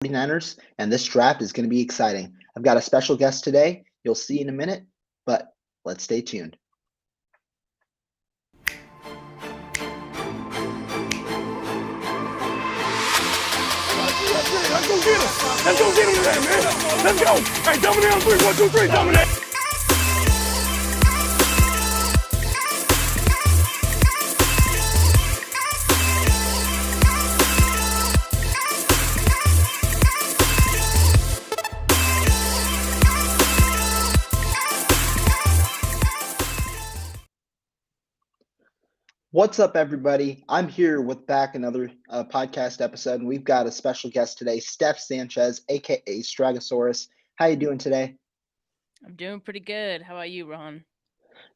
49ers, and this draft is going to be exciting. I've got a special guest today. You'll see in a minute, but let's stay tuned. Let's go get him. Let's go get him today, man. Let's go. Hey, double down, 3, 1, 2, 3, double down. What's up, everybody? I'm here with back another podcast episode, and we've got a special guest today, Steph Sanchez, aka Stragosaurus. How you doing today? I'm doing pretty good. How about you, Rohan?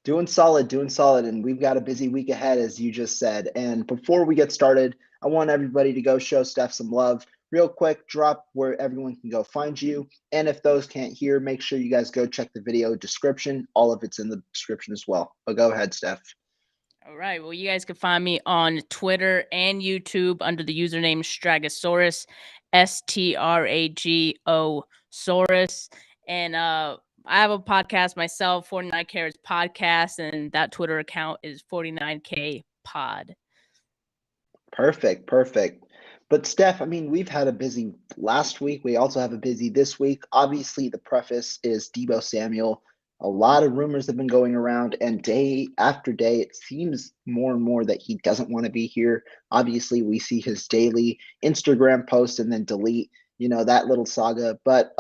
Doing solid, and we've got a busy week ahead, as you just said. And before we get started, I want everybody to go show Steph some love. Real quick, drop where everyone can go find you. And if those can't hear, make sure you guys go check the video description. All of it's in the description as well. But go ahead, Steph. All right. Well, you guys can find me on Twitter and YouTube under the username Stragosaurus, STRAGO Saurus. And I have a podcast myself, 49 Carats Podcast, and that Twitter account is 49K Pod. Perfect. But Steph, I mean, we've had a busy last week. We also have a busy this week. Obviously, the preface is Deebo Samuel. A lot of rumors have been going around, and day after day, it seems more and more that he doesn't want to be here. Obviously, we see his daily Instagram post and then delete, that little saga. But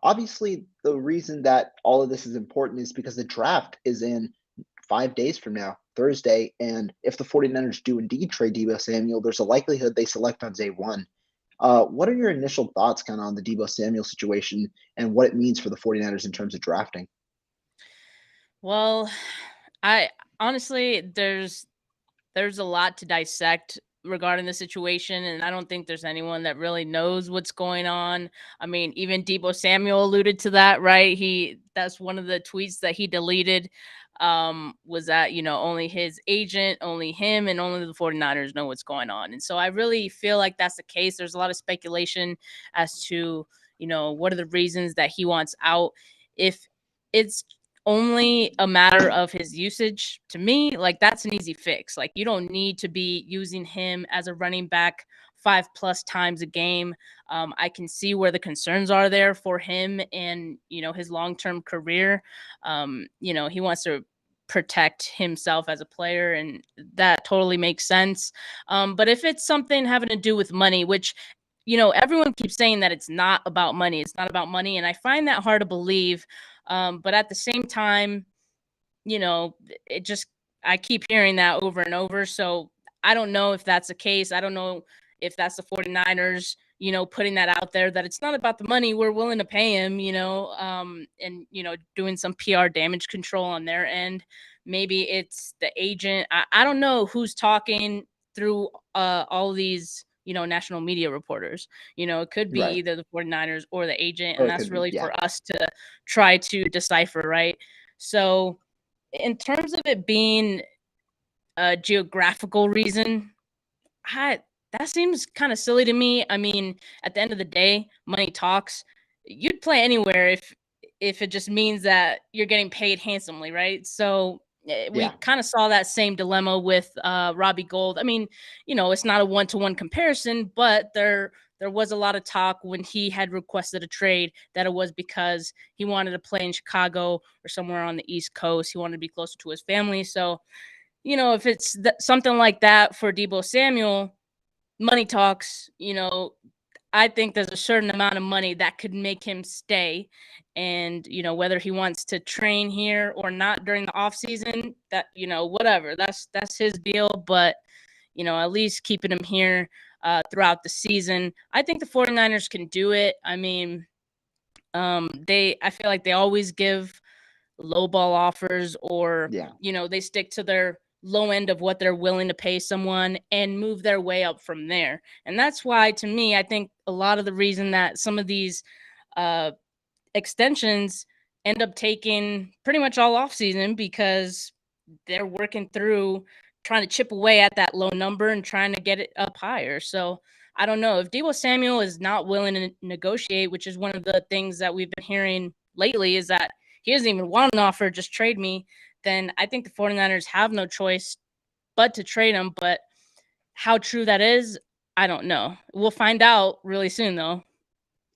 obviously, the reason that all of this is important is because the draft is in 5 days from now, Thursday. And if the 49ers do indeed trade Deebo Samuel, there's a likelihood they select on day one. What are your initial thoughts kind of on the Deebo Samuel situation and what it means for the 49ers in terms of drafting? Well, I honestly, there's a lot to dissect regarding the situation, and I don't think there's anyone that really knows what's going on. I mean, even Deebo Samuel alluded to that, right? That's one of the tweets that he deleted, was that, only his agent, only him, and only the 49ers know what's going on. And so I really feel like that's the case. There's a lot of speculation as to, what are the reasons that he wants out. If it's only a matter of his usage, to me, like, that's an easy fix. Like, you don't need to be using him as a running back 5+ times a game. I can see where the concerns are there for him and, his long-term career. He wants to protect himself as a player, and that totally makes sense. But if it's something having to do with money, which, everyone keeps saying that it's not about money. It's not about money. And I find that hard to believe. But at the same time, I keep hearing that over and over. So I don't know if that's the case. I don't know if that's the 49ers, putting that out there, that it's not about the money. We're willing to pay him, and, doing some PR damage control on their end. Maybe it's the agent. I don't know who's talking through all these, national media reporters. It could be Right. either the 49ers or the agent, Or and it that's could be, really yeah. for us to try to decipher, right? So in terms of it being a geographical reason, that seems kind of silly to me. I mean, at the end of the day, money talks. You'd play anywhere if it just means that you're getting paid handsomely, right? So we Yeah. kind of saw that same dilemma with Robbie Gould. I mean, it's not a one-to-one comparison, but there was a lot of talk when he had requested a trade that it was because he wanted to play in Chicago or somewhere on the East Coast. He wanted to be closer to his family. So, if it's something like that for Deebo Samuel, money talks. I think there's a certain amount of money that could make him stay. And, whether he wants to train here or not during the off season, that, whatever, that's his deal. But, at least keeping him here throughout the season, I think the 49ers can do it. I mean, I feel like they always give lowball offers, or, Yeah. they stick to their low end of what they're willing to pay someone and move their way up from there. And that's why, to me, I think a lot of the reason that some of these extensions end up taking pretty much all off season, because they're working through trying to chip away at that low number and trying to get it up higher. So I don't know. If Deebo Samuel is not willing to negotiate, which is one of the things that we've been hearing lately, is that he doesn't even want an offer, just trade me, then I think the 49ers have no choice but to trade him. But how true that is, I don't know. We'll find out really soon, though.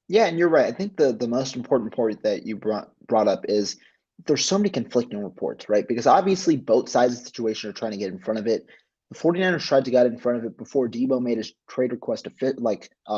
Yeah, and you're right. I think the most important point that you brought up is there's so many conflicting reports, right? Because obviously both sides of the situation are trying to get in front of it. The 49ers tried to get in front of it before Debo made his trade request to fit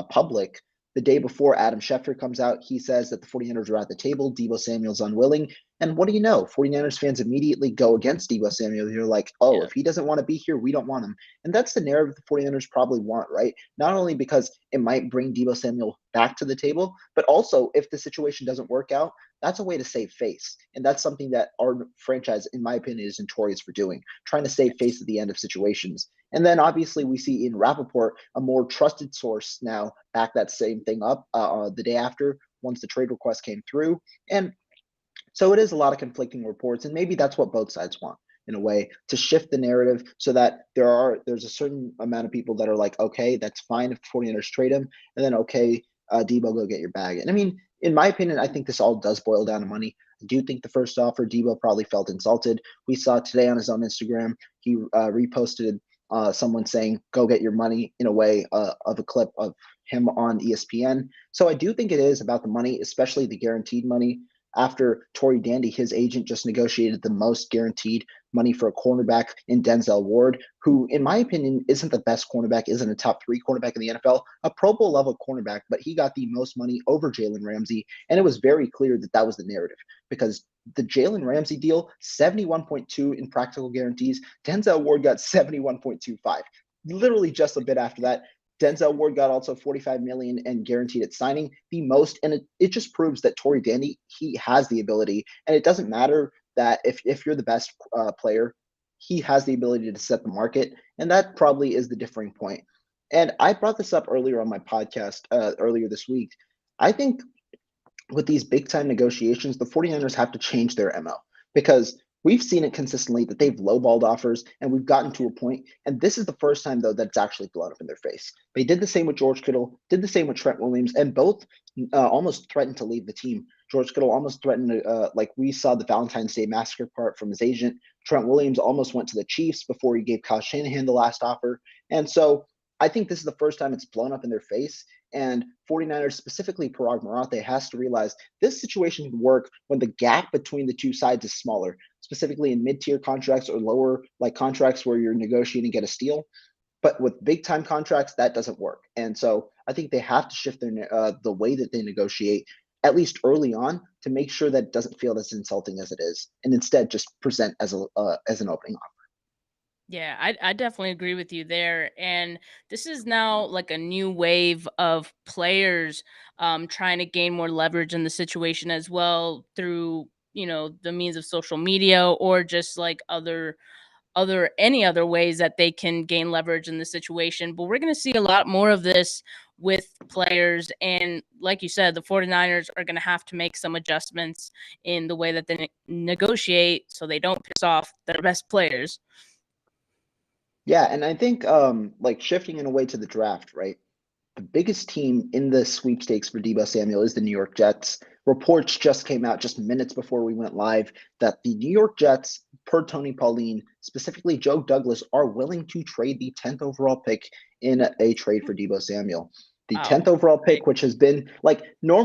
public. The day before Adam Schefter comes out, he says that the 49ers are at the table. Debo Samuel's unwilling. And what do you know? 49ers fans immediately go against Debo Samuel. You're like, oh, Yeah. if he doesn't want to be here, we don't want him. And that's the narrative the 49ers probably want, right? Not only because it might bring Debo Samuel back to the table, but also if the situation doesn't work out, that's a way to save face. And that's something that our franchise, in my opinion, is notorious for doing, trying to save face at the end of situations. And then obviously we see in Rappaport, a more trusted source now back that same thing up the day after, once the trade request came through. And so it is a lot of conflicting reports, and maybe that's what both sides want in a way, to shift the narrative so that there's a certain amount of people that are like, okay, that's fine if 49ers trade him, and then okay, Debo, go get your bag. And I mean, in my opinion, I think this all does boil down to money. I do think the first offer, Debo probably felt insulted. We saw today on his own Instagram, he reposted someone saying, go get your money, in a way of a clip of him on ESPN. So I do think it is about the money, especially the guaranteed money. After Tory Dandy, his agent, just negotiated the most guaranteed money for a cornerback in Denzel Ward, who, in my opinion, isn't the best cornerback, isn't a top 3 cornerback in the NFL, a Pro Bowl level cornerback, but he got the most money over Jalen Ramsey. And it was very clear that that was the narrative, because the Jalen Ramsey deal, 71.2 in practical guarantees. Denzel Ward got 71.25. Literally just a bit after that, Denzel Ward got also 45 million and guaranteed at signing, the most. And it just proves that Tory Dandy, he has the ability. And it doesn't matter that if you're the best player, he has the ability to set the market. And that probably is the differing point. And I brought this up earlier on my podcast earlier this week. I think with these big time negotiations, the 49ers have to change their MO, because we've seen it consistently that they've lowballed offers, and we've gotten to a point, and this is the first time, though, that's actually blown up in their face. They did the same with George Kittle, did the same with Trent Williams, and both almost threatened to leave the team. George Kittle almost threatened to, like we saw the Valentine's Day massacre part from his agent. Trent Williams almost went to the Chiefs before he gave Kyle Shanahan the last offer. And so I think this is the first time it's blown up in their face. And 49ers, specifically Parag Marathe, has to realize this situation can work when the gap between the two sides is smaller, specifically in mid-tier contracts or lower, like contracts where you're negotiating to get a steal. But with big-time contracts, that doesn't work. And so I think they have to shift their the way that they negotiate, at least early on, to make sure that it doesn't feel as insulting as it is, and instead just present as an opening offer. Yeah, I definitely agree with you there. And this is now like a new wave of players trying to gain more leverage in the situation as well through, the means of social media or just like any other ways that they can gain leverage in the situation. But we're going to see a lot more of this with players. And like you said, the 49ers are going to have to make some adjustments in the way that they negotiate so they don't piss off their best players. Yeah, and I think like shifting in a way to the draft, right? The biggest team in the sweepstakes for Deebo Samuel is the New York Jets. Reports just came out just minutes before we went live that the New York Jets, per Tony Pauline, specifically Joe Douglas, are willing to trade the 10th overall pick in a trade for Deebo Samuel. The 10th overall pick, which has been like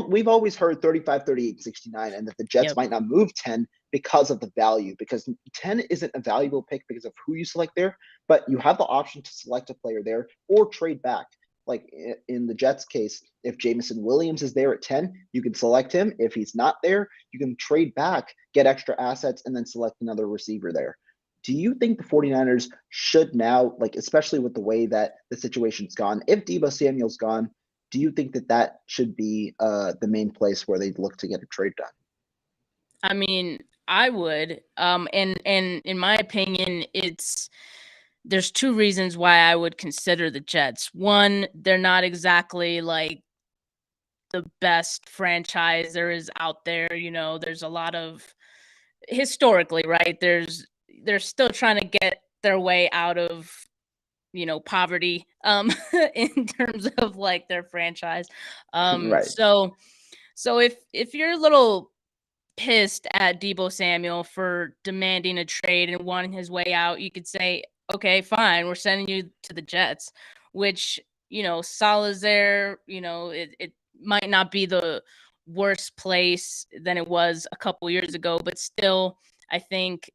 we've always heard 35, 38, 69, and that the Jets might not move 10 because of the value, because 10 isn't a valuable pick because of who you select there, but you have the option to select a player there or trade back. Like in the Jets case, if Jameson Williams is there at 10, you can select him. If he's not there, you can trade back, get extra assets, and then select another receiver there. Do you think the 49ers should now, like especially with the way that the situation's gone, if Deebo Samuel's gone, do you think that that should be the main place where they'd look to get a trade done? I mean, I would. And in my opinion, there's two reasons why I would consider the Jets. One, they're not exactly like the best franchise there is out there. There's a lot of historically, right? They're still trying to get their way out of poverty in terms of like their franchise. Right. So if you're a little pissed at Debo Samuel for demanding a trade and wanting his way out, you could say, okay, fine, we're sending you to the Jets, which, Salah's there, it might not be the worst place than it was a couple years ago, but still, I think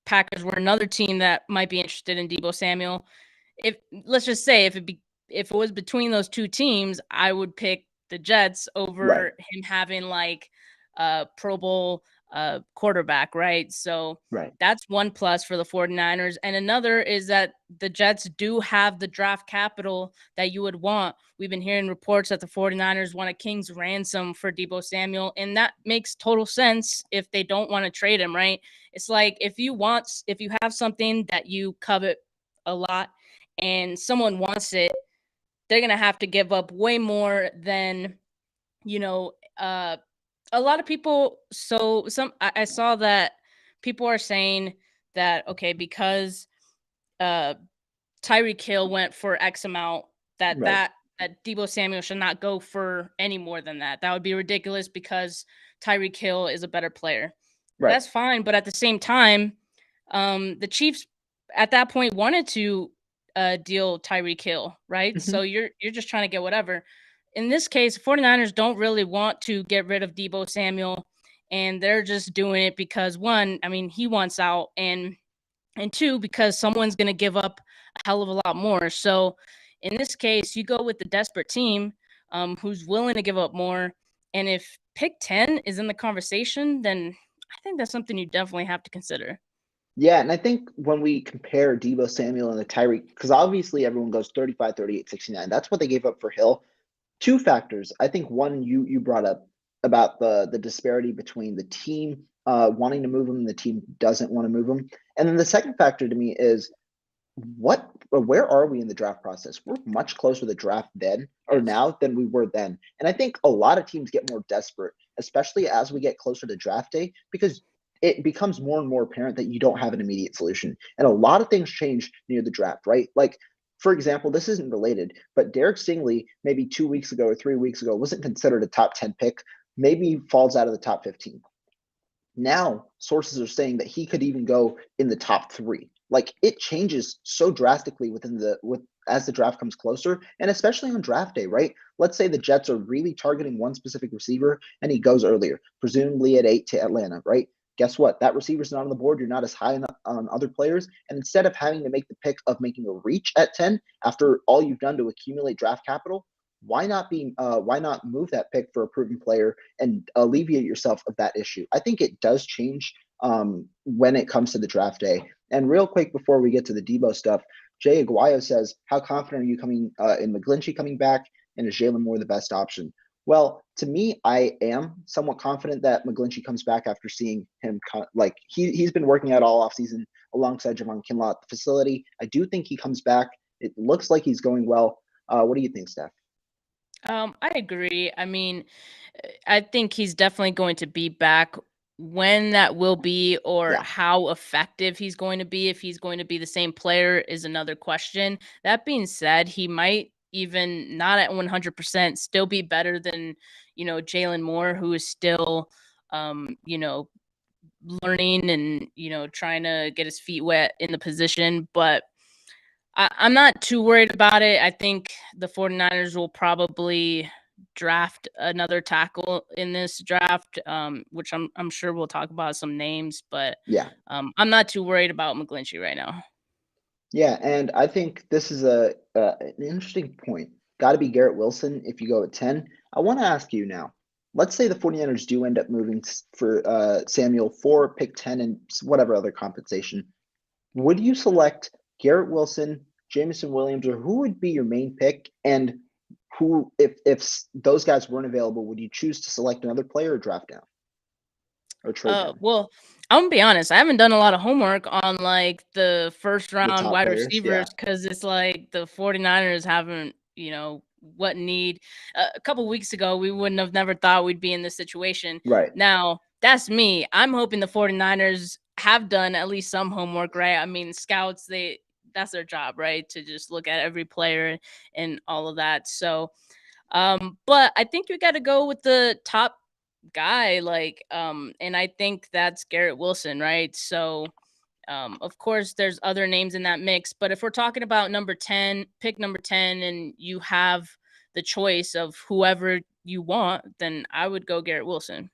Packers were another team that might be interested in Debo Samuel. If let's just say if it was between those two teams, I would pick the Jets over him having like Pro Bowl quarterback, right? So Right. that's one plus for the 49ers. And another is that the Jets do have the draft capital that you would want. We've been hearing reports that the 49ers want a king's ransom for Debo Samuel, and that makes total sense if they don't want to trade him, right? It's like if you have something that you covet a lot and someone wants it, they're going to have to give up way more than, a lot of people. So I saw that people are saying that, okay, because Tyreek Hill went for X amount, that Debo Samuel should not go for any more than that. That would be ridiculous because Tyreek Hill is a better player. Right. That's fine, but at the same time, the Chiefs at that point wanted to deal Tyreek Hill, right? Mm-hmm. So you're just trying to get whatever. In this case, 49ers don't really want to get rid of Debo Samuel, and they're just doing it because one, I mean, he wants out, and two, because someone's going to give up a hell of a lot more. So in this case, you go with the desperate team who's willing to give up more. And if pick 10 is in the conversation, then I think that's something you definitely have to consider. Yeah, and I think when we compare Debo Samuel and the Tyreek, because obviously everyone goes 35, 38, 69. That's what they gave up for Hill. Two factors. I think one you brought up about the disparity between the team wanting to move him and the team doesn't want to move him. And then the second factor to me is where are we in the draft process? We're much closer to the draft then or now than we were then. And I think a lot of teams get more desperate, especially as we get closer to draft day, because it becomes more and more apparent that you don't have an immediate solution. And a lot of things change near the draft, right? Like, for example, this isn't related, but Derek Stingley, maybe 2 weeks ago or 3 weeks ago, wasn't considered a top 10 pick, maybe falls out of the top 15. Now, sources are saying that he could even go in the top 3. Like, it changes so drastically as the draft comes closer, and especially on draft day, right? Let's say the Jets are really targeting one specific receiver and he goes earlier, presumably at 8 to Atlanta, right? Guess what? That receiver's not on the board. You're not as high on other players. And instead of having to make the pick of making a reach at 10 after all you've done to accumulate draft capital, why not move that pick for a proven player and alleviate yourself of that issue? I think it does change when it comes to the draft day. And real quick before we get to the Debo stuff, Jay Aguayo says, how confident are you in McGlinchey coming back, and is Jalen Moore the best option? Well, to me, I am somewhat confident that McGlinchey comes back after seeing him. He's been working out all offseason alongside Javon Kinlaw at the facility. I do think he comes back. It looks like he's going well. What do you think, Steph? I agree. I mean, I think he's definitely going to be back. When that will be or how effective he's going to be, if he's going to be the same player, is another question. That being said, he might even not at 100% still be better than, Jalen Moore, who is still, learning and, trying to get his feet wet in the position. But I'm not too worried about it. I think the 49ers will probably draft another tackle in this draft, which I'm sure we'll talk about some names, but I'm not too worried about McGlinchey right now. Yeah, and I think this is an interesting point. Got to be Garrett Wilson if you go at 10. I want to ask you now. Let's say the 49ers do end up moving for Samuel for pick 10 and whatever other compensation. Would you select Garrett Wilson, Jameson Williams, or who would be your main pick? And who, if those guys weren't available, would you choose to select another player or draft down or trade down? Well, I'm gonna be honest. I haven't done a lot of homework on like the first round wide players, receivers because it's like the 49ers haven't, what need. A couple weeks ago, we wouldn't have never thought we'd be in this situation. Right. Now, that's me. I'm hoping the 49ers have done at least some homework, right? I mean, scouts, they that's their job, right? To just look at every player and all of that. So, but I think you got to go with the top guy, and I think that's Garrett Wilson, right? So, of course, there's other names in that mix, but if we're talking about number 10, pick number 10, and you have the choice of whoever you want, then I would go Garrett Wilson.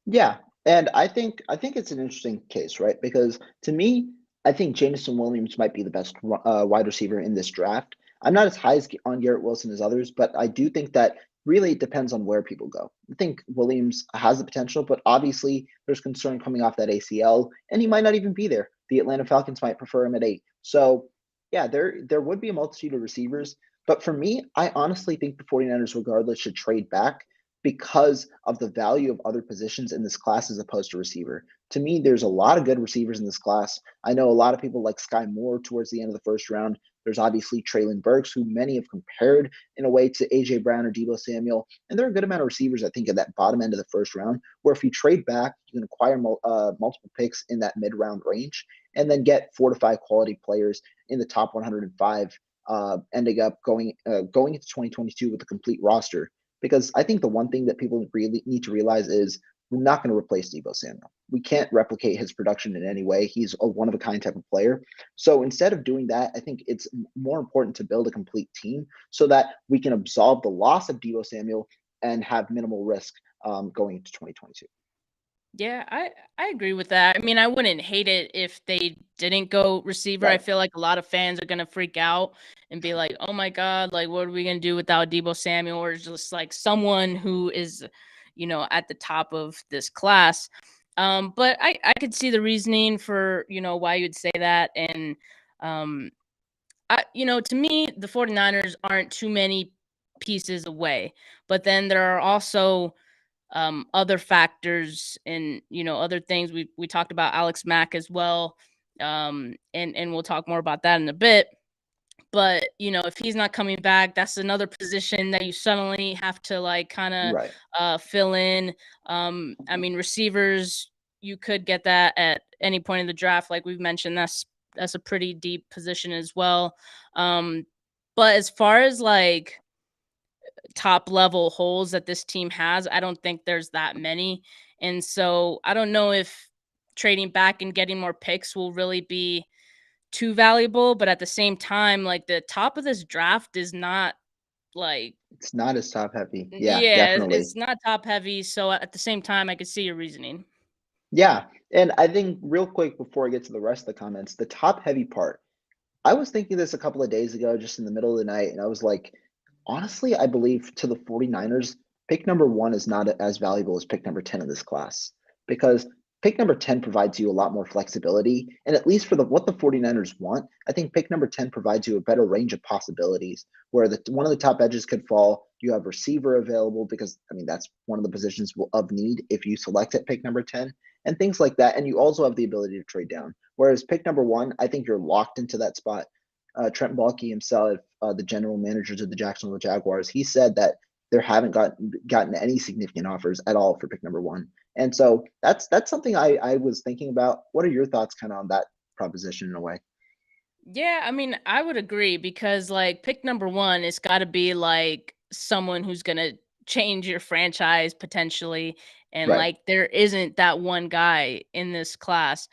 Yeah, and I think it's an interesting case, right? Because to me, I think Jameson Williams might be the best wide receiver in this draft. I'm not as high on Garrett Wilson as others, but I do think that really it depends on where people go. I think Williams has the potential, but obviously there's concern coming off that ACL, and he might not even be there. The Atlanta Falcons might prefer him at 8. So, yeah, there would be a multitude of receivers, but for me, I honestly think the 49ers regardless should trade back because of the value of other positions in this class as opposed to receiver. To me, there's a lot of good receivers in this class. I know a lot of people like Sky Moore towards the end of the first round. There's obviously Traylon Burks, who many have compared in a way to A.J. Brown or Deebo Samuel. And there are a good amount of receivers, I think, at that bottom end of the first round, where if you trade back, you can acquire multiple picks in that mid-round range and then get 4 to 5 quality players in the top 105, ending up going into 2022 with a complete roster. Because I think the one thing that people really need to realize is we're not going to replace Deebo Samuel. We can't replicate his production in any way. He's a one-of-a-kind type of player. So instead of doing that, I think it's more important to build a complete team so that we can absolve the loss of Deebo Samuel and have minimal risk going into 2022. Yeah, I agree with that. I mean, I wouldn't hate it if they didn't go receiver. I Right. feel like a lot of fans are gonna freak out and be like, "Oh my god, like what are we gonna do without Debo Samuel?" Or just like someone who is, at the top of this class. But I could see the reasoning for why you'd say that, and um, to me, the 49ers aren't too many pieces away, but then there are also other factors and other things. We talked about Alex Mack as well, and we'll talk more about that in a bit. But if he's not coming back, that's another position that you suddenly have to like kind of Right. fill in. I mean, receivers, you could get that at any point in the draft, like we've mentioned. That's a pretty deep position as well. Um, but as far as like top level holes that this team has, I don't think there's that many. And so I don't know if trading back and getting more picks will really be too valuable. But at the same time, like the top of this draft is not like, It's not as top heavy. Yeah, yeah, definitely. it's not top heavy. So at the same time, I could see your reasoning. Yeah. And I think real quick before I get to the rest of the comments, the top heavy part, I was thinking this a couple of days ago, just in the middle of the night, and I was like, honestly, I believe to the 49ers, pick number 1 is not as valuable as pick number 10 in this class because pick number 10 provides you a lot more flexibility. And at least for what the 49ers want, I think pick number 10 provides you a better range of possibilities where one of the top edges could fall. You have receiver available because, I mean, that's one of the positions of need if you select at pick number 10 and things like that. And you also have the ability to trade down. Whereas pick number 1, I think you're locked into that spot. Trent Baalke himself, the general managers of the Jacksonville Jaguars, he said that there haven't gotten any significant offers at all for pick number 1. And so that's something I was thinking about. What are your thoughts kind of on that proposition in a way? Yeah, I mean, I would agree because like pick number 1, it's got to be like someone who's going to change your franchise potentially. And Right. like there isn't that one guy in this class.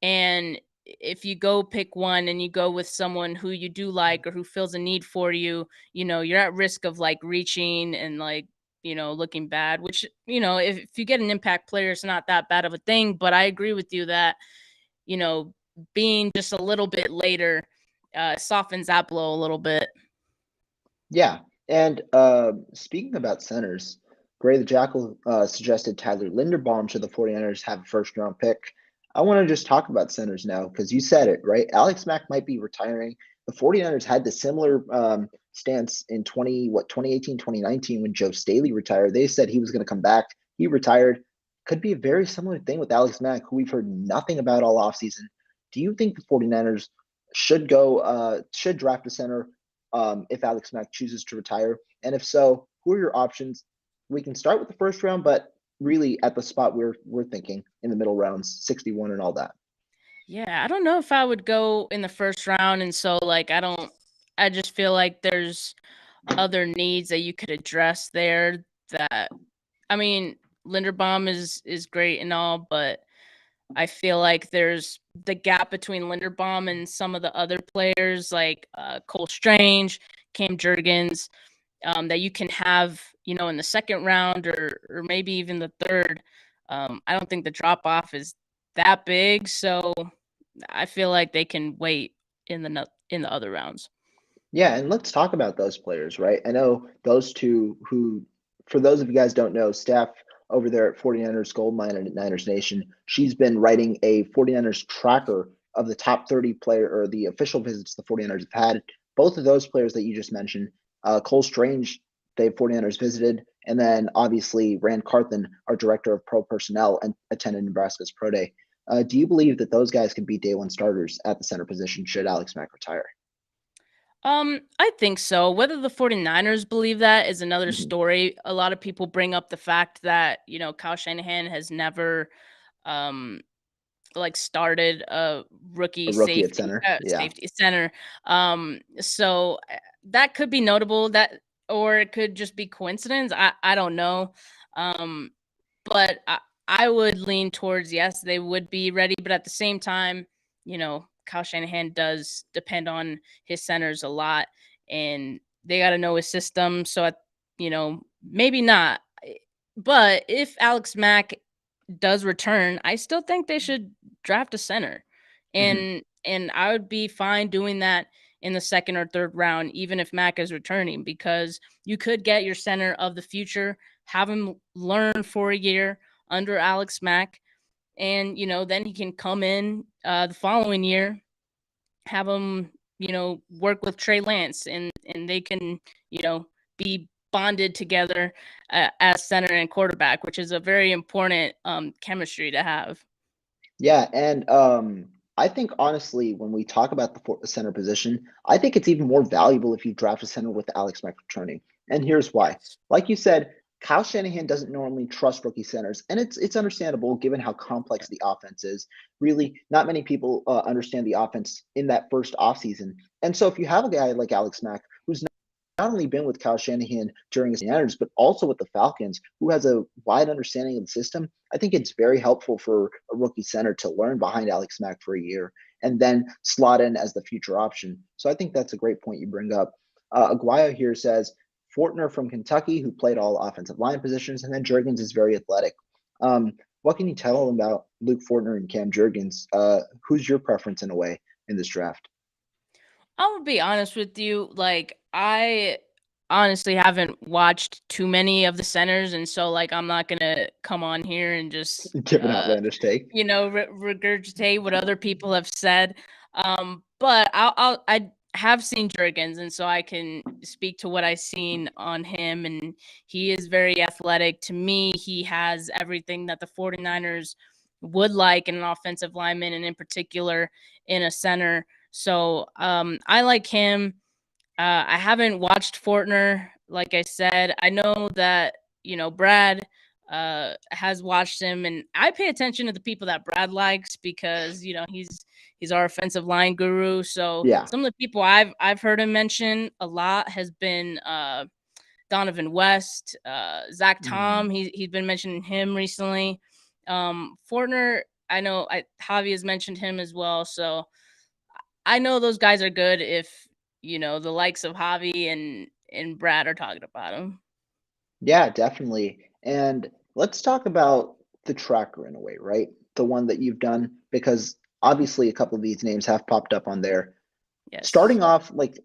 And if you go pick one and you go with someone who you do like or who feels a need for you, you're at risk of like reaching and like, looking bad, which, if you get an impact player, it's not that bad of a thing. But I agree with you that, you know, being just a little bit later softens that blow a little bit. Yeah. And speaking about centers, Gray the Jackal suggested Tyler Linderbaum should the 49ers have a first round pick. I want to just talk about centers now because you said it, right? Alex Mack might be retiring. The 49ers had the similar stance in 2018, 2019 when Joe Staley retired. They said he was going to come back. He retired. Could be a very similar thing with Alex Mack, who we've heard nothing about all offseason. Do you think the 49ers should draft a center if Alex Mack chooses to retire? And if so, who are your options? We can start with the first round, but really at the spot we're thinking in the middle rounds, 61 and all that. Yeah, I don't know if I would go in the first round, and so like I just feel like there's other needs that you could address there that I mean, Linderbaum is great and all, but I feel like there's the gap between Linderbaum and some of the other players like Cole Strange, Cam Jurgens, that you can have, in the second round or maybe even the third. I don't think the drop off is that big, so I feel like they can wait in the other rounds. Yeah, and let's talk about those players, right? I know those two who, for those of you guys don't know, Steph over there at 49ers Goldmine and at Niners Nation, she's been writing a 49ers tracker of the top 30 player or the official visits the 49ers have had. Both of those players that you just mentioned, Cole Strange, the 49ers visited, and then obviously Rand Carthen, our director of pro personnel, and attended Nebraska's pro day. Do you believe that those guys can be day one starters at the center position should Alex Mack retire? I think so. Whether the 49ers believe that is another Mhm. story. A lot of people bring up the fact that, Kyle Shanahan has never um like started a rookie A rookie at center. Yeah. safety center. So that could be notable that or it could just be coincidence. I don't know. Um but I would lean towards yes, they would be ready, but at the same time, Kyle Shanahan does depend on his centers a lot, and they got to know his system. So, maybe not. But if Alex Mack does return, I still think they should draft a center, Mhm. and I would be fine doing that in the second or third round, even if Mack is returning, because you could get your center of the future, have him learn for a year under Alex Mack, and then he can come in the following year, have him work with Trey Lance, and they can be bonded together as center and quarterback, which is a very important chemistry to have. Yeah, and I think honestly, when we talk about the center position, I think it's even more valuable if you draft a center with Alex Mack returning. And here's why. Yes. Like you said, Kyle Shanahan doesn't normally trust rookie centers, and it's understandable given how complex the offense is. Really, not many people understand the offense in that first offseason. And so if you have a guy like Alex Mack, who's not only been with Kyle Shanahan during his Niners, but also with the Falcons, who has a wide understanding of the system. I think it's very helpful for a rookie center to learn behind Alex Mack for a year and then slot in as the future option. So I think that's a great point you bring up. Aguayo here says Fortner from Kentucky, who played all offensive line positions, and then Jurgens is very athletic. What can you tell about Luke Fortner and Cam Jurgens? Who's your preference in a way in this draft? I will be honest with you. Like, I honestly haven't watched too many of the centers, and so like I'm not gonna come on here and just Give an outlandish take. regurgitate what other people have said. But I have seen Jurgens, and so I can speak to what I've seen on him, and he is very athletic. To me, he has everything that the 49ers would like in an offensive lineman, and in particular in a center. So I like him. I haven't watched Fortner, like I said. I know that, Brad has watched him, and I pay attention to the people that Brad likes because, he's our offensive line guru. So Yeah. some of the people I've heard him mention a lot has been Donovan West, Zach Mhm. Tom. He's been mentioning him recently. Fortner, I know Javi has mentioned him as well. So I know those guys are good if, the likes of Javi and Brad are talking about him. Yeah, definitely. And let's talk about the tracker in a way, right? The one that you've done, because obviously a couple of these names have popped up on there. Yes. Starting off, like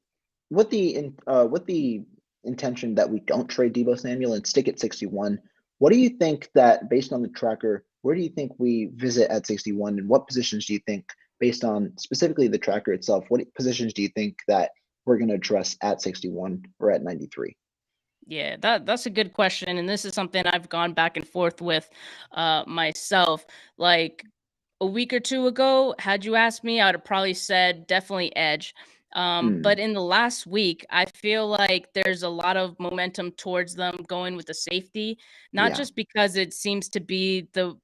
with the intention that we don't trade Debo Samuel and stick at 61. What do you think that based on the tracker, where do you think we visit at 61, and what positions do you think, based on specifically the tracker itself, what positions do you think that we're going to address at 61 or at 93? Yeah, that's a good question, and this is something I've gone back and forth with myself. Like a week or two ago, had you asked me, I would have probably said definitely edge. But Mm, in the last week, I feel like there's a lot of momentum towards them going with the safety, not yeah. just because it seems to be the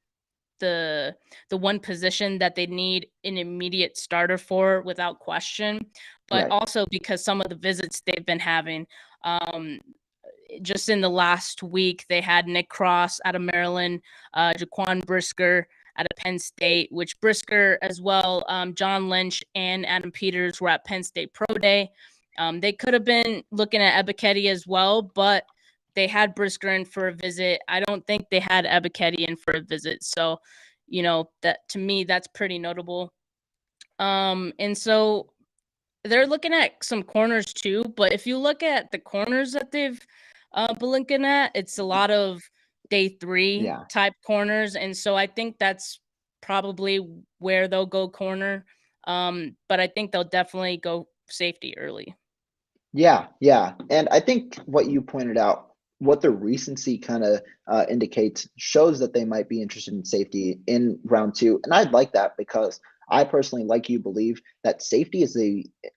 the one position that they need an immediate starter for without question, but Right. also because some of the visits they've been having. Just in the last week, they had Nick Cross out of Maryland, Jaquan Brisker out of Penn State, which Brisker as well, John Lynch and Adam Peters were at Penn State Pro Day. They could have been looking at Ebiketie as well, but they had Brisker in for a visit. I don't think they had Ebiketie in for a visit. So, that to me, that's pretty notable. And so they're looking at some corners too, but if you look at the corners that they've been looking at, it's a lot of day 3 Yeah. type corners, and so I think that's probably where they'll go corner. But I think they'll definitely go safety early. Yeah, yeah. And I think what you pointed out, what the recency kind of indicates, shows that they might be interested in safety in round 2. And I'd like that because I personally, like you, believe that safety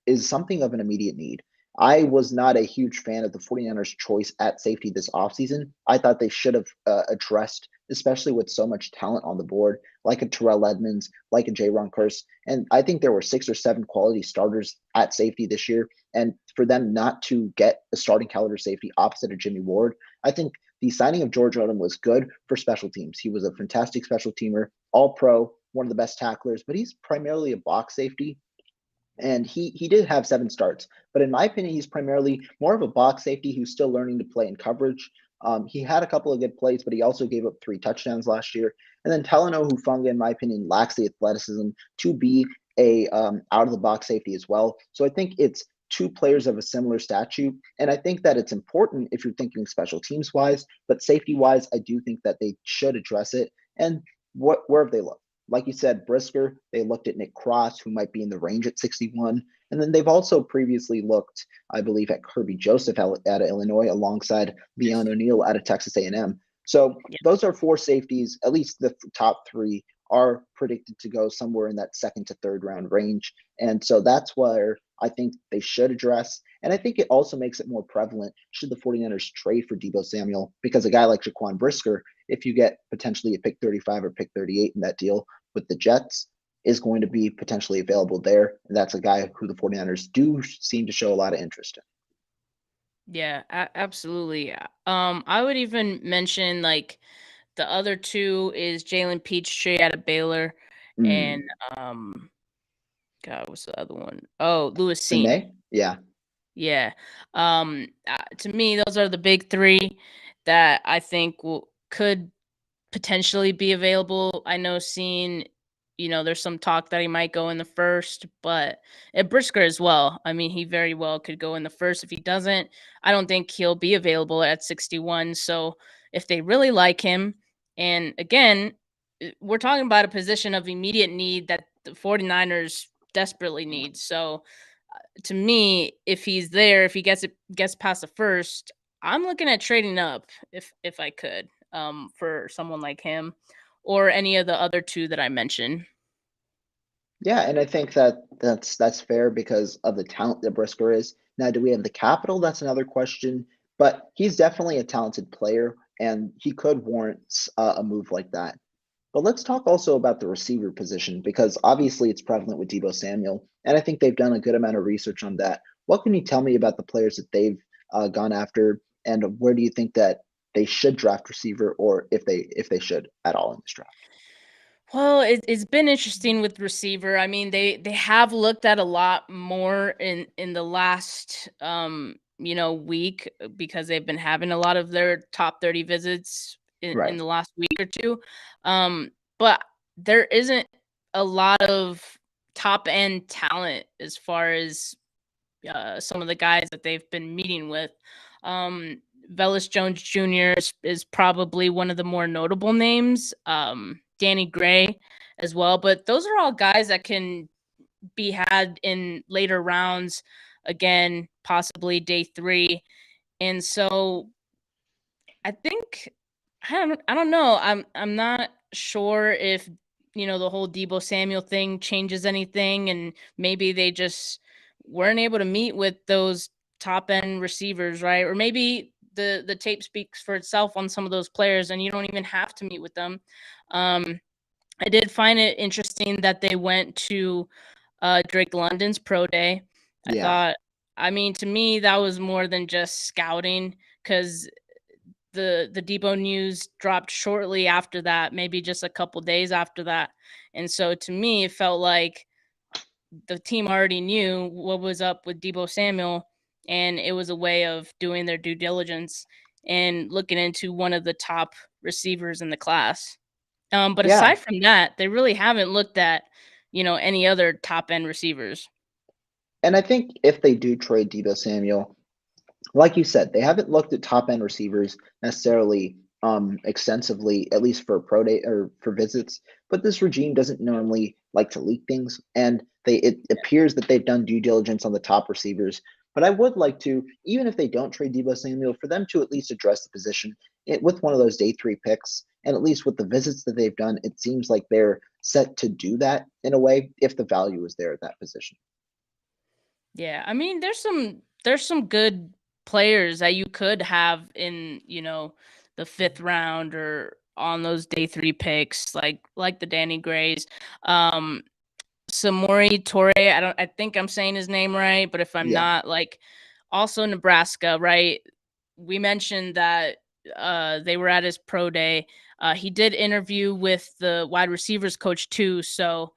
is something of an immediate need. I was not a huge fan of the 49ers' choice at safety this offseason. I thought they should have addressed, especially with so much talent on the board, like a Terrell Edmonds, like a Ron Curse. And I think there were 6 or 7 quality starters at safety this year. And for them not to get a starting caliber safety opposite of Jimmy Ward, I think the signing of George Odom was good for special teams. He was a fantastic special teamer, all pro, one of the best tacklers, but he's primarily a box safety. And he did have 7 starts, but in my opinion, he's primarily more of a box safety who's still learning to play in coverage. He had a couple of good plays, but he also gave up 3 touchdowns last year. And then Talanoa Hufanga, in my opinion, lacks the athleticism to be a out of the box safety as well. So I think it's 2 players of a similar statute, and I think that it's important if you're thinking special teams wise, but safety wise, I do think that they should address it. And where have they looked? Like you said, Brisker, they looked at Nick Cross, who might be in the range at 61. And then they've also previously looked, I believe, at Kirby Joseph out of Illinois alongside Leon O'Neal out of Texas A&M. So those are 4 safeties, at least the top 3 are predicted to go somewhere in that 2nd to 3rd round range. And so that's where I think they should address. And I think it also makes it more prevalent should the 49ers trade for Deebo Samuel, because a guy like Jaquan Brisker, if you get potentially a pick 35 or pick 38 in that deal with the Jets, is going to be potentially available there. And that's a guy who the 49ers do seem to show a lot of interest in. Yeah, absolutely. I would even mention like the other 2 is Jalen Peachtree out of Baylor, and God, what's the other one? Oh, Lewis Cine. Sine? Yeah. Yeah. To me, those are the big 3 that I think could potentially be available. I know Cine, there's some talk that he might go in the 1st, but Brisker as well. I mean, he very well could go in the 1st. If he doesn't, I don't think he'll be available at 61. So if they really like him, and again, we're talking about a position of immediate need that the 49ers desperately need. So to me, if he's there, if he gets past the 1st, I'm looking at trading up if I could, for someone like him or any of the other 2 that I mentioned. Yeah, and I think that that's fair because of the talent that Brisker is. Now, do we have the capital? That's another question, but he's definitely a talented player, and he could warrant a move like that. But let's talk also about the receiver position because obviously it's prevalent with Deebo Samuel, and I think they've done a good amount of research on that. What can you tell me about the players that they've gone after, and where do you think that they should draft receiver, or if they should at all in this draft? Well, it's been interesting with receiver. I mean, they have looked at a lot more in the last week because they've been having a lot of their top 30 visits in Right. the last week or 2. But there isn't a lot of top end talent as far as some of the guys that they've been meeting with. Velus Jones Jr. is probably one of the more notable names. Danny Gray as well, but those are all guys that can be had in later rounds, again, possibly day 3. And so I think I don't know. I'm not sure if the whole Deebo Samuel thing changes anything, and maybe they just weren't able to meet with those top end receivers, right? Or maybe the tape speaks for itself on some of those players, and you don't even have to meet with them. I did find it interesting that they went to Drake London's pro day. Yeah. I mean, to me, that was more than just scouting because the Debo news dropped shortly after that, maybe just a couple days after that. And so to me, it felt like the team already knew what was up with Debo Samuel, and it was a way of doing their due diligence and looking into one of the top receivers in the class. But Yeah. aside from that, they really haven't looked at, any other top end receivers. And I think if they do trade Debo Samuel, like you said, they haven't looked at top end receivers necessarily extensively, at least for pro day or for visits. But this regime doesn't normally like to leak things, and it appears that they've done due diligence on the top receivers. But I would like to, even if they don't trade Debo Samuel, for them to at least address the position with one of those day 3 picks, and at least with the visits that they've done, it seems like they're set to do that in a way if the value is there at that position. Yeah, I mean, there's some good players that you could have in, the 5th round or on those day 3 picks, like the Danny Grays. Um, Samori Torre, I think I'm saying his name right, but if I'm Yeah, not, also Nebraska, right? We mentioned that they were at his pro day. He did interview with the wide receivers coach too, so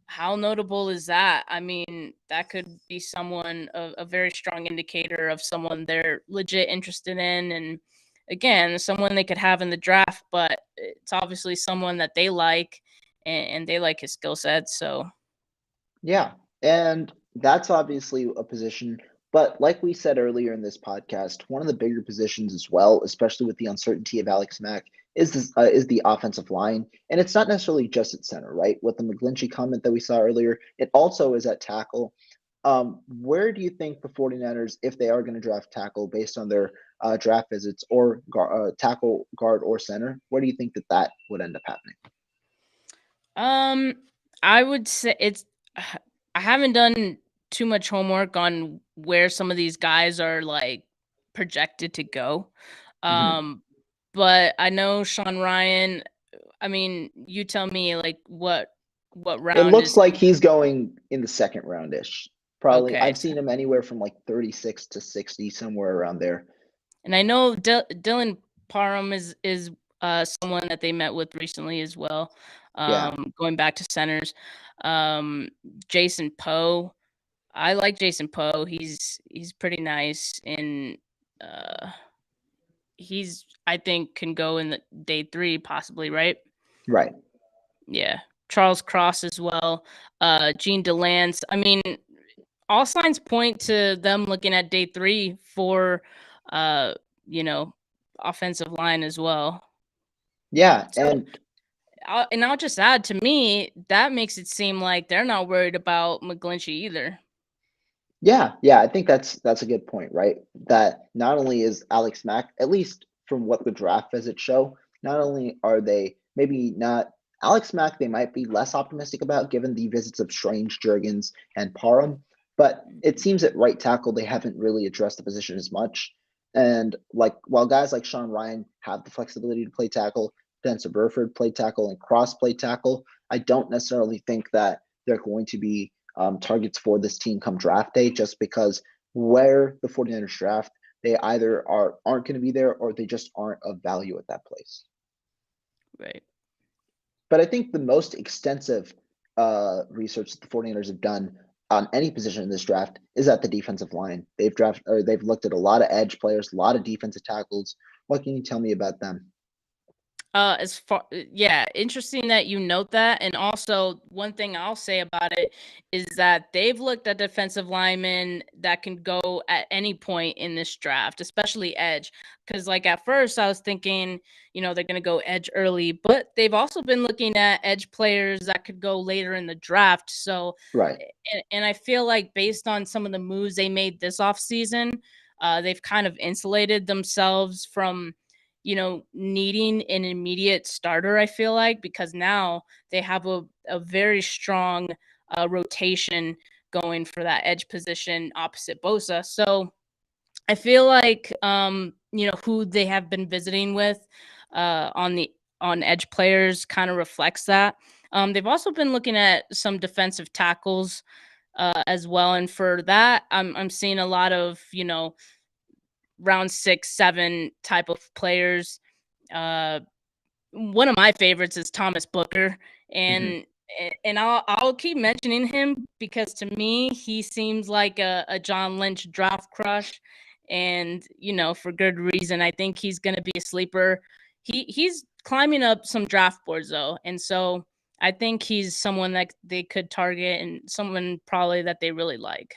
how notable is that? I mean, that could be someone a very strong indicator of someone they're legit interested in, and again, someone they could have in the draft, but it's obviously someone that they like, and they like his skill set. So yeah, and that's obviously a position. But like we said earlier in this podcast, one of the bigger positions as well, especially with the uncertainty of Alex Mack, is the offensive line, and it's not necessarily just at center, right? With the McGlinchey comment that we saw earlier, it also is at tackle. Where do you think the 49ers, if they are going to draft tackle based on their draft visits or tackle, guard, or center, where do you think that would end up happening? Um, I would say I haven't done too much homework on where some of these guys are projected to go. Mhm. Um, but I know Sean Ryan. I mean, you tell me what It round looks is like he? he's going in the second roundish. Probably, Okay, I've seen him anywhere from like 36 to 60, somewhere around there. and I know Dylan Parham is someone that they met with recently as well. Yeah, Going back to centers, um, Jason Poe. I like Jason Poe. He's pretty nice, and uh, he's I think can go in the day 3 possibly, right? right. Yeah, Charles Cross as well. Gene Delance. I mean, all signs point to them looking at day 3 for, uh, you know, offensive line as well. Yeah, So, and I'll just add to me that makes it seem like they're not worried about McGlinchey either. yeah, I think that's a good point, right? That not only is Alex Mack, at least from what the draft visits show, not only are they maybe not Alex Mack, they might be less optimistic about given the visits of Strange, Jurgens, and Parham, but it seems at right tackle they haven't really addressed the position as much. And like while guys like Sean Ryan have the flexibility to play tackle, Spencer Burford play tackle and Cross play tackle, I don't necessarily think that they're going to be targets for this team come draft day, just because where the 49ers draft, they either aren't going to be there or they just aren't of value at that place. Right. But I think the most extensive research that the 49ers have done on any position in this draft is at the defensive line. They've looked at a lot of edge players, a lot of defensive tackles. What can you tell me about them? As far Yeah, interesting that you note that, and also one thing I'll say about it is that they've looked at defensive linemen that can go at any point in this draft, especially edge. Because at first I was thinking, they're gonna go edge early, but they've also been looking at edge players that could go later in the draft. So, Right. and I feel like based on some of the moves they made this offseason, they've kind of insulated themselves from needing an immediate starter, I feel like, because now they have a very strong rotation going for that edge position opposite Bosa. So I feel like, who they have been visiting with on the on edge players kind of reflects that. They've also been looking at some defensive tackles as well, and for that, I'm seeing a lot of round 6, 7 type of players. Uh, One of my favorites is Thomas Booker, Mhm. and I'll keep mentioning him because to me he seems like a John Lynch draft crush, and for good reason. I think he's going to be a sleeper. He's climbing up some draft boards though, and so I think he's someone that they could target and someone probably that they really like.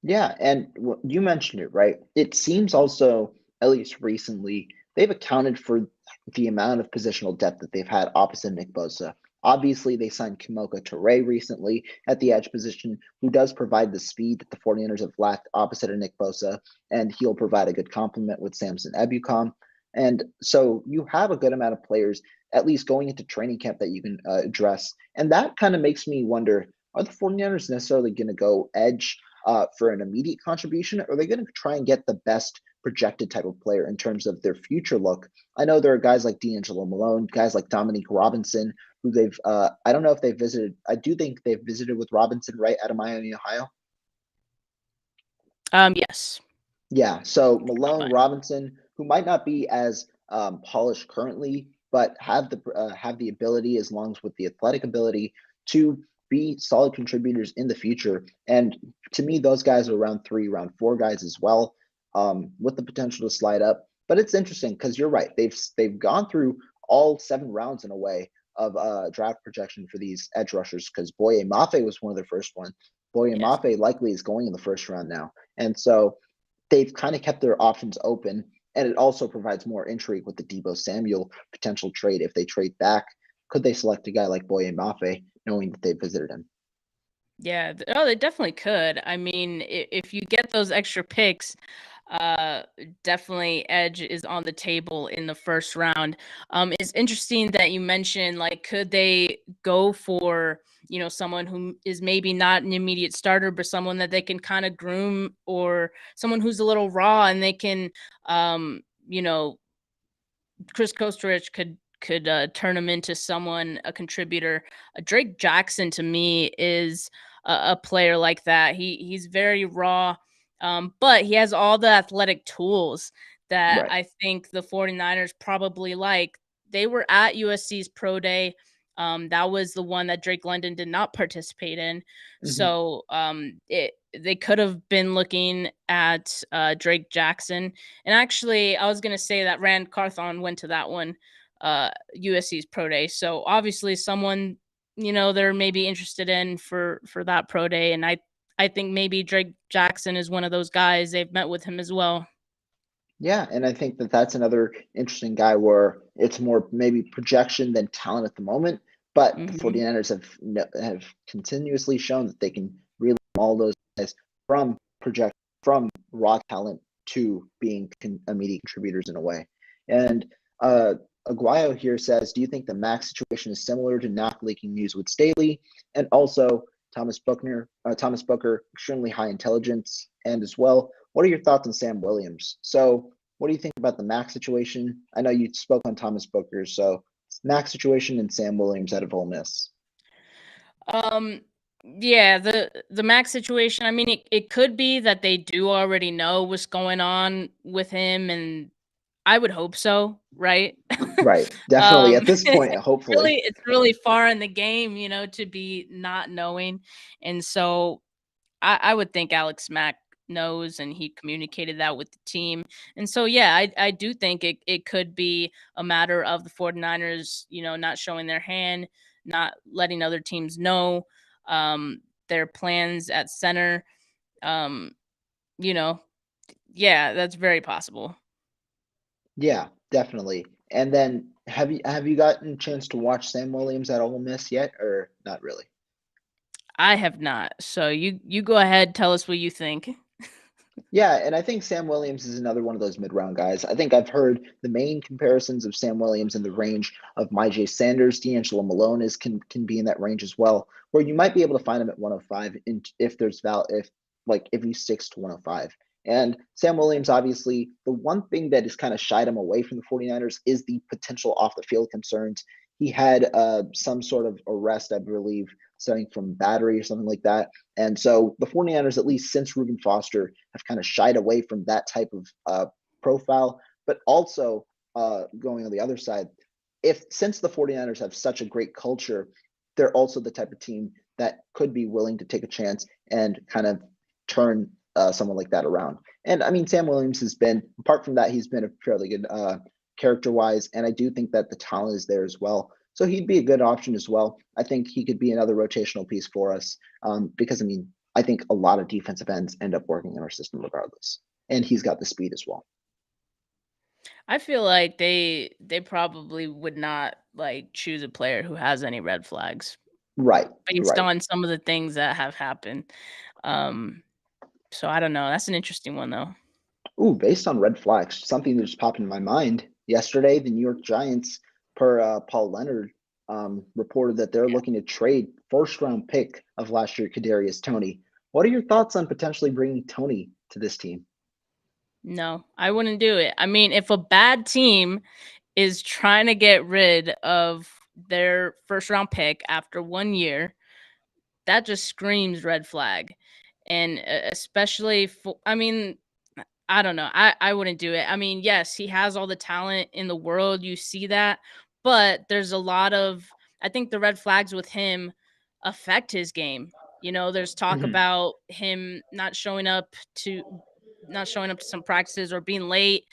Yeah, and you mentioned it, right? It seems also, at least recently, they've accounted for the amount of positional depth that they've had opposite Nick Bosa. Obviously, they signed Kimoka Toure recently at the edge position, who does provide the speed that the 49ers have lacked opposite of Nick Bosa, and he'll provide a good complement with Samson Ebukam. And so you have a good amount of players, at least going into training camp, that you can address. And that kind of makes me wonder, are the 49ers necessarily going to go edge for an immediate contribution? Or are they going to try and get the best projected type of player in terms of their future look? I know there are guys like D'Angelo Malone, guys like Dominique Robinson, who they've, I don't know if they've visited. I do think they've visited with Robinson right out of Miami, Ohio. Yes. Yeah, so But Malone, Robinson, who might not be as polished currently, but have the ability, as long as with the athletic ability, to be solid contributors in the future. And to me, those guys are round 3, round 4 guys as well, with the potential to slide up. But it's interesting because you're right; they've gone through all 7 rounds in a way of draft projection for these edge rushers. Because Boye Mafe was one of their first ones. Boye yes. Mafe likely is going in the first round now, and so they've kind of kept their options open, and it also provides more intrigue with the Deebo Samuel potential trade. If they trade back, could they select a guy like Boye Mafe, knowing that they visited him? Yeah. Oh, they definitely could. I mean, if you get those extra picks, uh, definitely edge is on the table in the first round. It's interesting that you mentioned like, could they go for someone who is maybe not an immediate starter, but someone that they can kind of groom, or someone who's a little raw and they can, um, you know, Chris Kosterich could turn him into someone, a contributor. Drake Jackson to me is a player like that. He's very raw, but he has all the athletic tools that Right. I think the 49ers probably like. They were at USC's Pro Day. That was the one that Drake London did not participate in. Hmm. So they could have been looking at Drake Jackson. And actually, I was gonna say that Rand Carthon went to that one, USC's Pro Day. So obviously, someone they're maybe interested in for that Pro Day, and I think maybe Drake Jackson is one of those guys. They've met with him as well. Yeah, and I think that that's another interesting guy where it's more maybe projection than talent at the moment. But the Hmm. 49ers have continuously shown that they can really all those guys from project from raw talent to being immediate contributors in a way. And uh, Aguayo here says, "Do you think the Max situation is similar to not leaking news with Staley, and also Thomas Booker, extremely high intelligence, and as well? What are your thoughts on Sam Williams?" So, what do you think about the Max situation? I know you spoke on Thomas Booker, so Max situation and Sam Williams out of Ole Miss. Um, yeah, the Max situation. I mean, it could be that they do already know what's going on with him, and I would hope so, right? Right. Definitely um, at this point, hopefully. it's really far in the game, to be not knowing, and so I would think Alex Mack knows, and he communicated that with the team, and so yeah, I do think it could be a matter of the 49ers, not showing their hand, not letting other teams know their plans at center. Um, you know, yeah, that's very possible. Yeah, definitely. And then have you gotten a chance to watch Sam Williams at Ole Miss yet, or not really? I have not. So you go ahead, tell us what you think. Yeah, and I think Sam Williams is another one of those mid-round guys. I think I've heard the main comparisons of Sam Williams in the range of Myjai Sanders. D'Angelo Malone can be in that range as well, where you might be able to find him at 105 if there's if he sticks to 105. And Sam Williams, obviously, the one thing that has kind of shied him away from the 49ers is the potential off the field concerns. He had some sort of arrest, I believe, stemming from battery or something like that. And so the 49ers, at least since Reuben Foster, have kind of shied away from that type of profile. But also, going on the other side, since the 49ers have such a great culture, they're also the type of team that could be willing to take a chance and kind of turn someone like that around. And I mean, Sam Williams has been, apart from that, he's been a fairly good character-wise, and I do think that the talent is there as well. So he'd be a good option as well. I think he could be another rotational piece for us because, I mean, I think a lot of defensive ends end up working in our system regardless. And he's got the speed as well. I feel like they probably would not like choose a player who has any red flags Right. based Right. on some of the things that have happened. So I don't know. That's an interesting one though. Ooh, based on red flags, something that just popped in my mind. Yesterday, the New York Giants, per Paul Leonard, reported that they're looking to trade first-round pick of last year, Kadarius Toney. What are your thoughts on potentially bringing Toney to this team? No, I wouldn't do it. I mean, if a bad team is trying to get rid of their first round pick after 1 year, that just screams red flag. And especially for, I mean, I don't know. I wouldn't do it. I mean, yes, he has all the talent in the world. You see that. But there's a lot of, I think the red flags with him affect his game. You know, there's talk Mhm. about him not showing up to some practices or being late,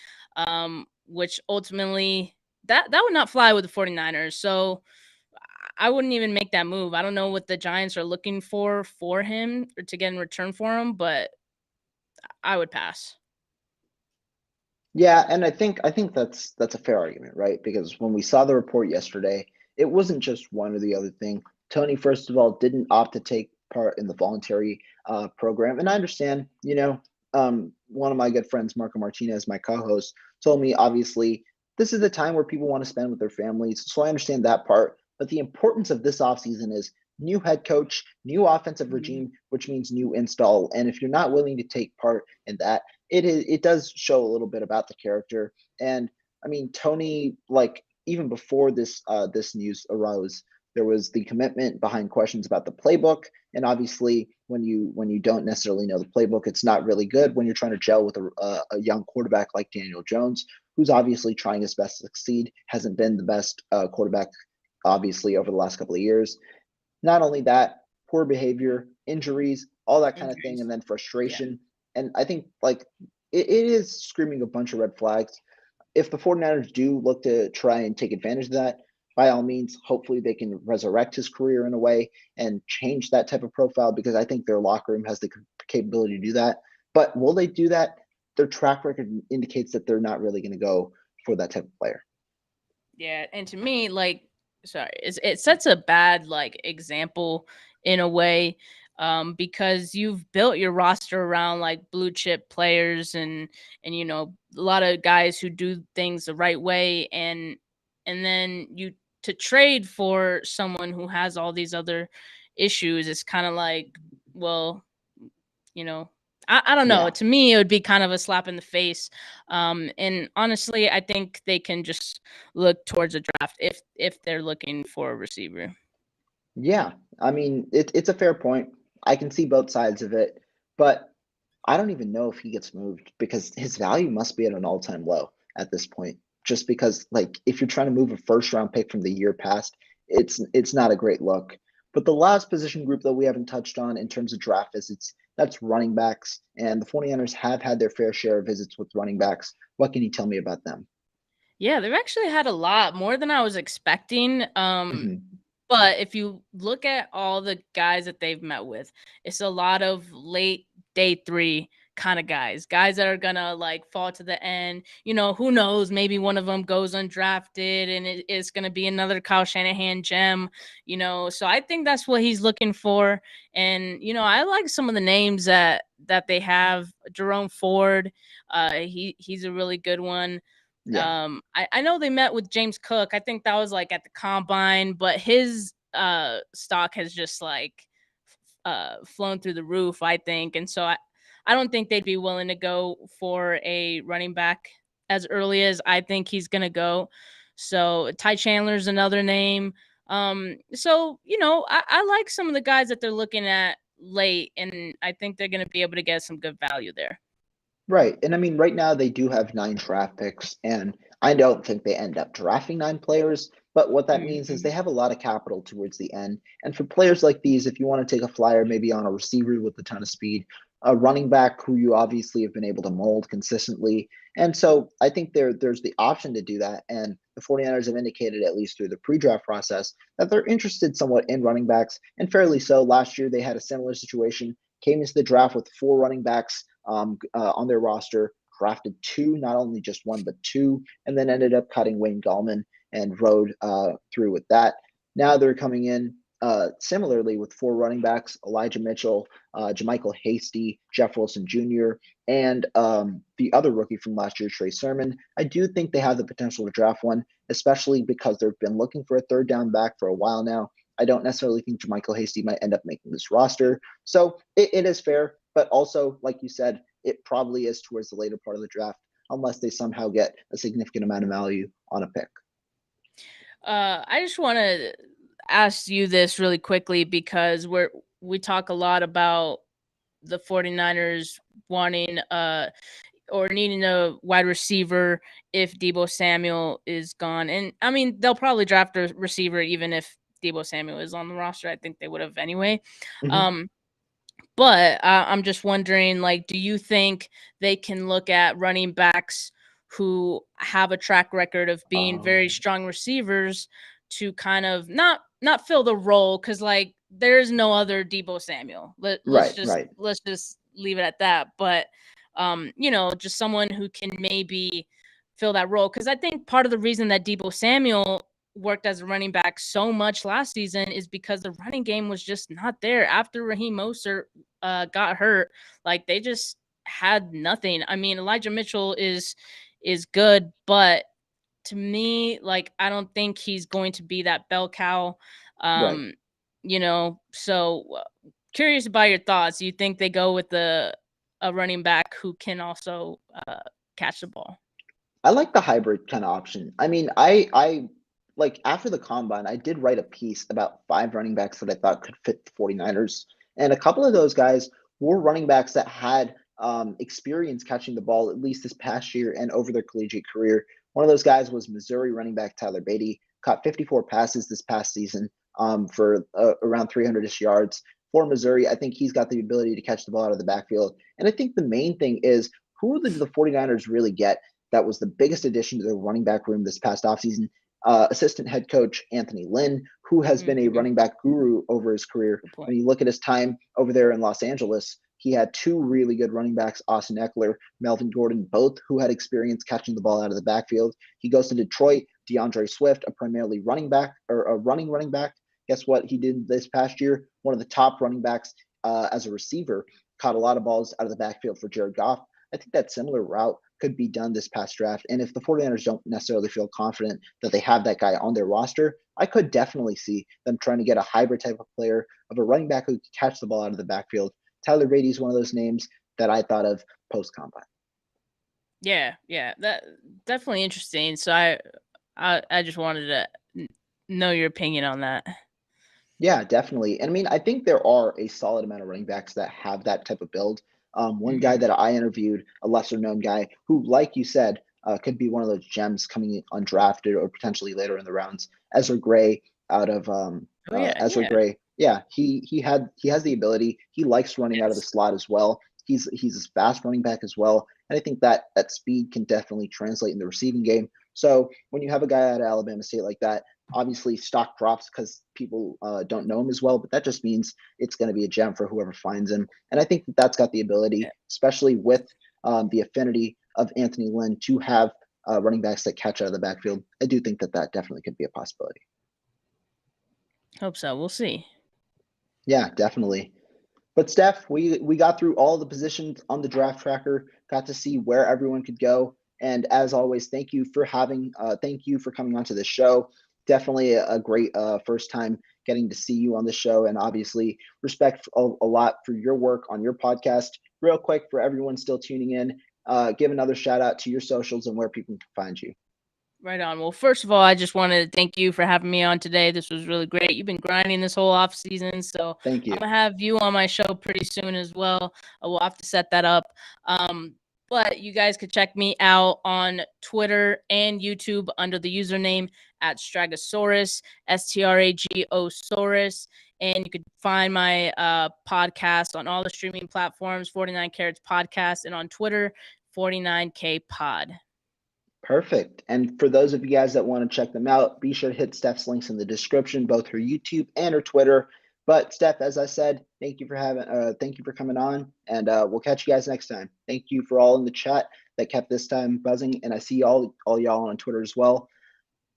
which ultimately that would not fly with the 49ers. So I wouldn't even make that move. I don't know what the Giants are looking for him or to get in return for him, but I would pass. Yeah, and I think that's a fair argument, right? Because when we saw the report yesterday, it wasn't just one or the other thing. Tony, first of all, didn't opt to take part in the voluntary program, and I understand. One of my good friends, Marco Martinez, my co-host, told me obviously this is the time where people want to spend with their families, so I understand that part. But the importance of this offseason is new head coach, new offensive Mhm. regime, which means new install. And if you're not willing to take part in that, it does show a little bit about the character. And I mean, Tony, like even before this news arose, there was the commitment behind questions about the playbook. And obviously, when you don't necessarily know the playbook, it's not really good when you're trying to gel with a young quarterback like Daniel Jones, who's obviously trying his best to succeed. Hasn't been the best quarterback, obviously, over the last couple of years. Not only that, poor behavior, injuries, all that kind of thing, Injuries. and then Yeah. frustration. And I think like it is screaming a bunch of red flags. If the 49ers do look to try and take advantage of that, by all means, hopefully they can resurrect his career in a way and change that type of profile because I think their locker room has the capability to do that. But will they do that? Their track record indicates that they're not really going to go for that type of player. Yeah, and to me, like, sorry, it sets a bad like example in a way, because you've built your roster around like blue chip players and a lot of guys who do things the right way, and then you to trade for someone who has all these other issues. It's kind of like, well, you know, I don't know. Yeah. To me, it would be kind of a slap in the face. And honestly, I think they can just look towards a draft if they're looking for a receiver. Yeah. I mean, it's a fair point. I can see both sides of it, but I don't even know if he gets moved because his value must be at an all-time low at this point. Just because, like, if you're trying to move a first-round pick from the year past, it's not a great look. But the last position group that we haven't touched on in terms of draft visits, that's running backs. And the 49ers have had their fair share of visits with running backs. What can you tell me about them? Yeah, they've actually had a lot more than I was expecting. Mhm. But if you look at all the guys that they've met with, it's a lot of late day three kind of guys that are gonna like fall to the end. Who knows? Maybe one of them goes undrafted and it's gonna be another Kyle Shanahan gem. So I think that's what he's looking for. And I like some of the names that they have. Jerome Ford, he's a really good one. Yeah. I know they met with James Cook. I think that was like at the combine, but his stock has just like flown through the roof, I think. And so I don't think they'd be willing to go for a running back as early as I think he's going to go. So Tai Chandler's another name. So, I like some of the guys that they're looking at late, and I think they're going to be able to get some good value there. Right. And I mean, right now they do have 9 draft picks, and I don't think they end up drafting 9 players. But what that means is Mm-hmm. they have a lot of capital towards the end. And for players like these, if you want to take a flyer, maybe on a receiver with a ton of speed, a running back who you obviously have been able to mold consistently. And so I think there's the option to do that. And the 49ers have indicated, at least through the pre-draft process, that they're interested somewhat in running backs, and fairly so. Last year, they had a similar situation, came into the draft with 4 running backs on their roster, drafted 2, not only just 1, but 2, and then ended up cutting Wayne Gallman and rode through with that. Now they're coming in similarly with 4 running backs: Elijah Mitchell, Jermichael Hasty, Jeff Wilson Jr., and the other rookie from last year, Trey Sermon. I do think they have the potential to draft one, especially because they've been looking for a third down back for a while now. I don't necessarily think Jermichael Hasty might end up making this roster. So it is fair, but also, like you said, it probably is towards the later part of the draft, unless they somehow get a significant amount of value on a pick. I just want to ask you this really quickly, because we talk a lot about the 49ers wanting or needing a wide receiver if Deebo Samuel is gone. And I mean, they'll probably draft a receiver even if Deebo Samuel is on the roster. I think they would have anyway. Mm-hmm. But I'm just wondering, like, do you think they can look at running backs who have a track record of being very strong receivers to kind of not fill the role? Because, like, there's no other Deebo Samuel. Let's just leave it at that. But just someone who can maybe fill that role. Because I think part of the reason that Deebo Samuel worked as a running back so much last season is because the running game was just not there after Raheem Mostert got hurt. Like, they just had nothing. I mean, Elijah Mitchell is good, but to me, like, I don't think he's going to be that bell cow. Right. So curious about your thoughts. You think they go with a running back who can also catch the ball? I like the hybrid kind of option. I mean, I like, after the combine, I did write a piece about 5 running backs that I thought could fit the 49ers. And a couple of those guys were running backs that had experience catching the ball, at least this past year and over their collegiate career. One of those guys was Missouri running back Tyler Beatty, caught 54 passes this past season for around 300-ish yards. For Missouri, I think he's got the ability to catch the ball out of the backfield. And I think the main thing is, who did the 49ers really get that was the biggest addition to the running back room this past offseason? Assistant head coach Anthony Lynn, who has been a running back guru over his career. When you look at his time over there in Los Angeles, he had 2 really good running backs, Austin Eckler, Melvin Gordon, both who had experience catching the ball out of the backfield. He goes to Detroit, DeAndre Swift, a primarily running back, or a running back. Guess what he did this past year? One of the top running backs as a receiver, caught a lot of balls out of the backfield for Jared Goff. I think that similar route could be done this past draft. And if the 49ers don't necessarily feel confident that they have that guy on their roster, I could definitely see them trying to get a hybrid type of player of a running back who can catch the ball out of the backfield. Tyler Beatty is one of those names that I thought of post-combine. Yeah, that definitely interesting. So I just wanted to know your opinion on that. Yeah, definitely. And I mean, I think there are a solid amount of running backs that have that type of build. One guy that I interviewed, a lesser known guy who, like you said, could be one of those gems coming in undrafted or potentially later in the rounds. Ezra Gray out of Ezra Gray. Yeah, he has the ability. He likes running out of the slot as well. He's a fast running back as well. And I think that speed can definitely translate in the receiving game. So when you have a guy out of Alabama State like that, obviously stock drops because people don't know him as well, but that just means it's going to be a gem for whoever finds him. And I think that's got the ability, especially with the affinity of Anthony Lynn, to have running backs that catch out of the backfield. I do think that definitely could be a possibility. Hope so. We'll see. Yeah, definitely. But Steph, we got through all the positions on the draft tracker, got to see where everyone could go. And as always, thank you for coming onto this show. Definitely a great first time getting to see you on the show, and obviously respect a lot for your work on your podcast real quick for everyone still tuning in, give another shout out to your socials and where people can find you. Right on. Well, first of all, I just wanted to thank you for having me on today. This was really great. You've been grinding this whole off season, so Thank you. I'm gonna have you on my show pretty soon as well. We'll have to set that up. But you guys could check me out on Twitter and YouTube under the username at Stragosaurus, STRAGOsaurus. And you could find my podcast on all the streaming platforms, 49 Carats Podcast, and on Twitter, 49K Pod. Perfect. And for those of you guys that want to check them out, be sure to hit Steph's links in the description, both her YouTube and her Twitter. But Steph, as I said, thank you for coming on, and we'll catch you guys next time. Thank you for all in the chat that kept this time buzzing, and I see all y'all on Twitter as well.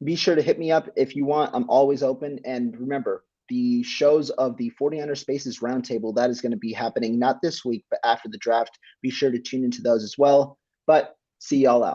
Be sure to hit me up if you want. I'm always open. And remember, the shows of the 49er Spaces Roundtable, that is going to be happening not this week, but after the draft. Be sure to tune into those as well. But see y'all out.